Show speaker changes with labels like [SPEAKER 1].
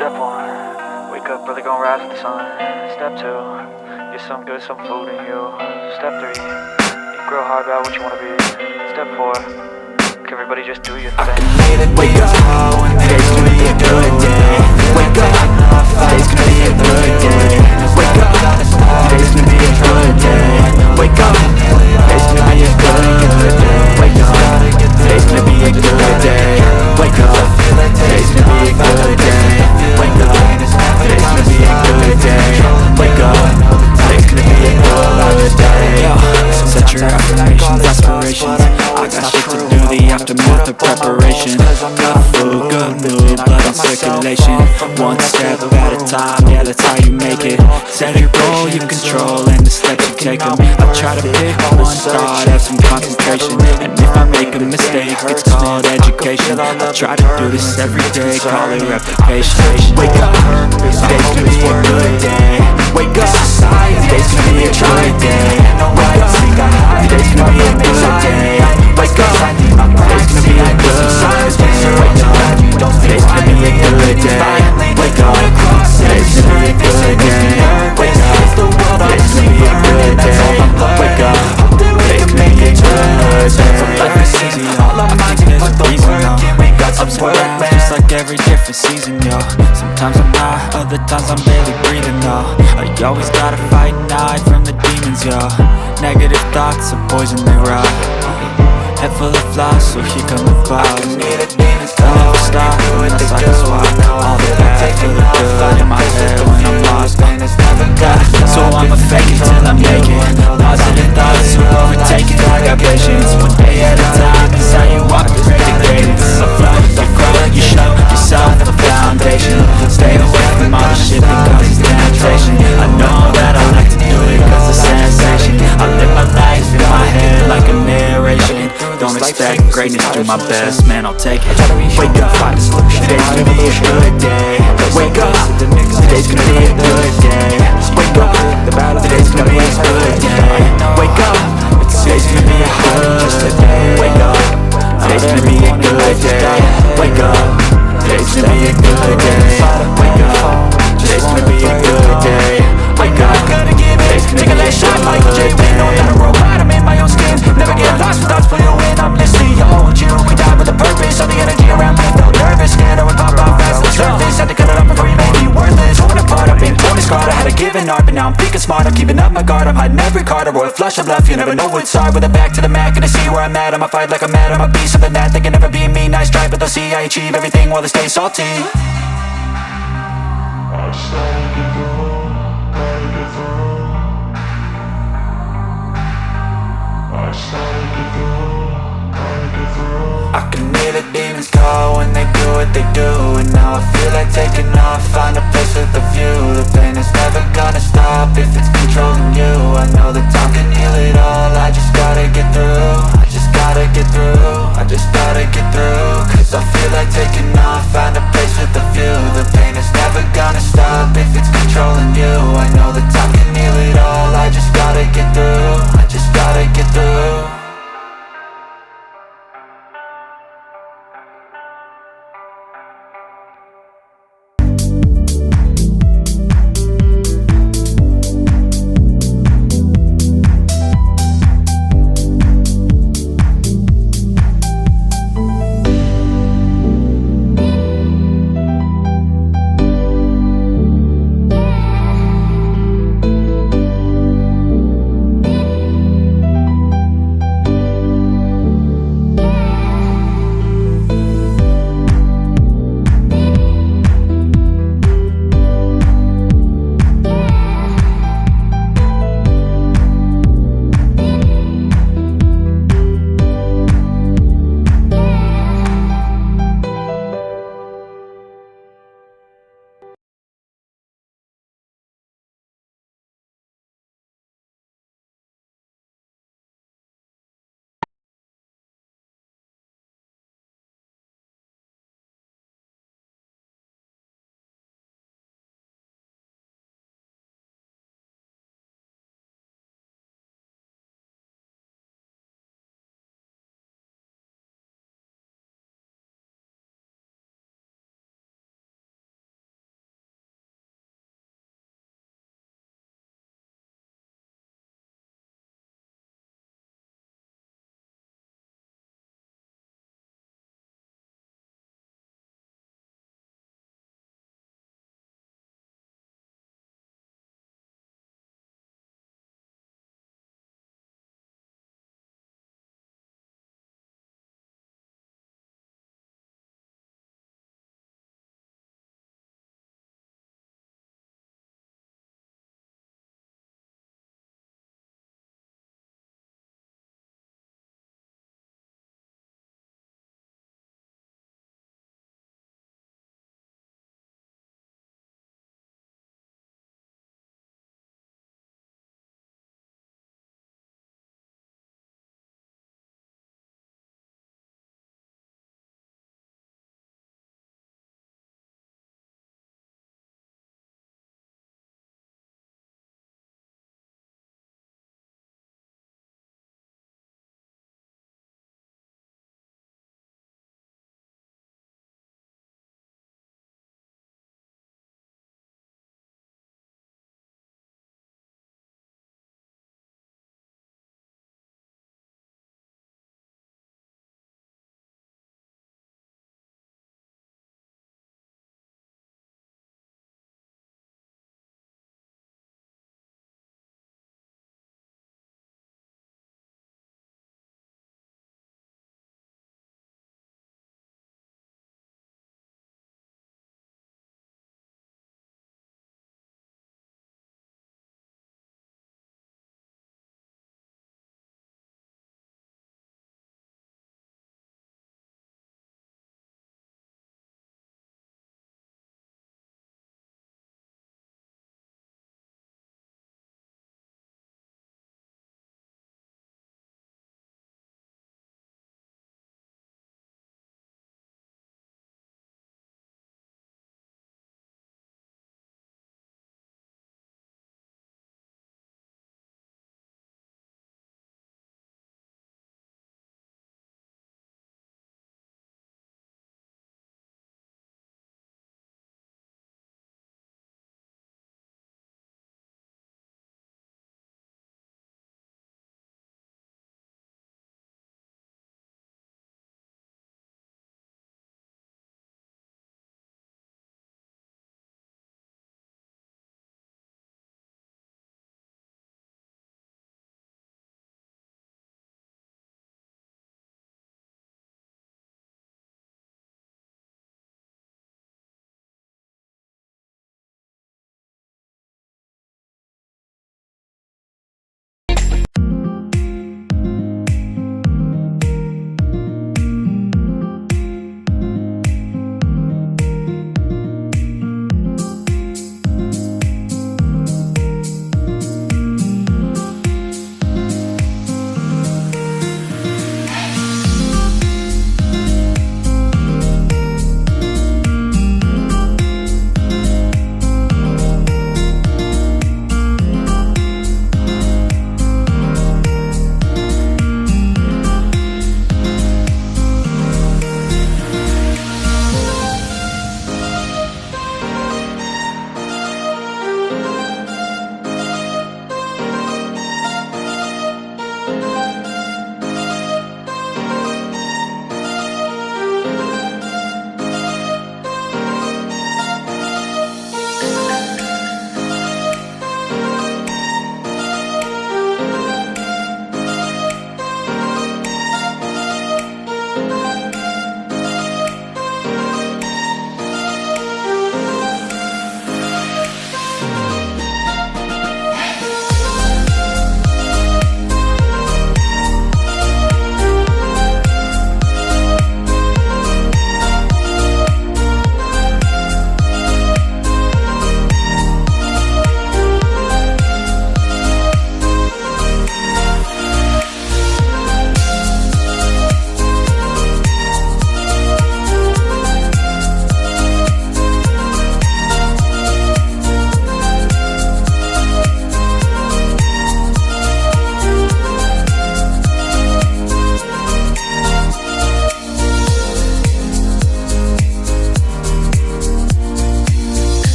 [SPEAKER 1] Step 1, wake up, brother, gon' rise with the sun. Step 2, get some good, some food in you. Step 3, think real hard about what you wanna be. Step 4, everybody just do your thing.
[SPEAKER 2] I can feel it, wake up, today's gonna be a good day. Wake up, today's gonna be a good day. Wake up, today's gonna be a good day. Wake up, today's gonna be a good day. Wake up, today's gonna be a good day. Wake up, today's gonna be a good day. Wake up, today's gonna be a good day. Wake up, today's gonna be a good day. Set your affirmations, aspirations. I got shit to do, the aftermath of preparation. Good food, good mood, blood in circulation. One step at a time, yeah, that's how you make it. Set your goal, you control, and the steps you take them. I try to pick one thought, have some concentration. And if I make a mistake, it's called education. I try to do this every day, call it replication. Wake up, today's gonna be a good day. Wake up, today's gonna be a good day. Wake up, today's gonna be a good day. Wake up, today's gonna be a good day. Wake up, today's gonna be a good day. Wake up, today's gonna be a good day. Wake up, today's gonna be a good day. Wake up, today's gonna be a good day. Life is easy, all I mind is a reason, yo. Ups and downs, just like every different season, yo. Sometimes I'm high, other times I'm barely breathing, yo. I always gotta fight and hide from the demons, yo. Negative thoughts are poison, they rot. Head full of flies, so here come the clouds. I never stop, unless I can swap all the bad for the good in my head when I'm lost. So I'ma fake it till I make it. Positive thoughts are overtaken, I got patience. One day at a time is how you operate the cadence. So fly, you grow, you show yourself the foundation. Stay away from all the shit that causes temptation. I know that I like to do it cause of sensation. I live my life in my head like a narration. Don't expect greatness, do my best, man, I'll take it. Wake up, today's gonna be a good day. Wake up, today's gonna be a good day. Wake up, today's gonna be a good day. Wake up, today's gonna be a good day. Wake up, today's gonna be a good day. Wake up, today's gonna be a good day. Wake up, today's gonna be a good day. Wake up, today's gonna be a good day. I'm in my own skin, never get lost without pull you in. I'm listening, yo, with you, we die with a purpose. All the energy around me felt nervous, scared I would pop off fast the surface. Had to cut it up before you made me worthless. Torn apart, I've been torn and scarred. I had a given art, but now I'm thinking smart. I'm keeping up my guard, I'm hiding every card. A royal flush of love, you never know what's hard. With a back to the mat, gonna see where I'm at. I'ma fight like I'm mad, I'ma be something that they can never be me. Nice try, but they'll see I achieve everything while they stay salty.
[SPEAKER 3] I just gotta get through, gotta get through. I just gotta get through, gotta get through.
[SPEAKER 2] I can hear the demons call when they do what they do. And now I feel like taking off, find a place with a view. The pain is never gonna stop if it's controlling you. I know that time can heal it all, I just gotta get through. I just gotta get through, I just gotta get through. Cause I feel like taking off, find a place with a view.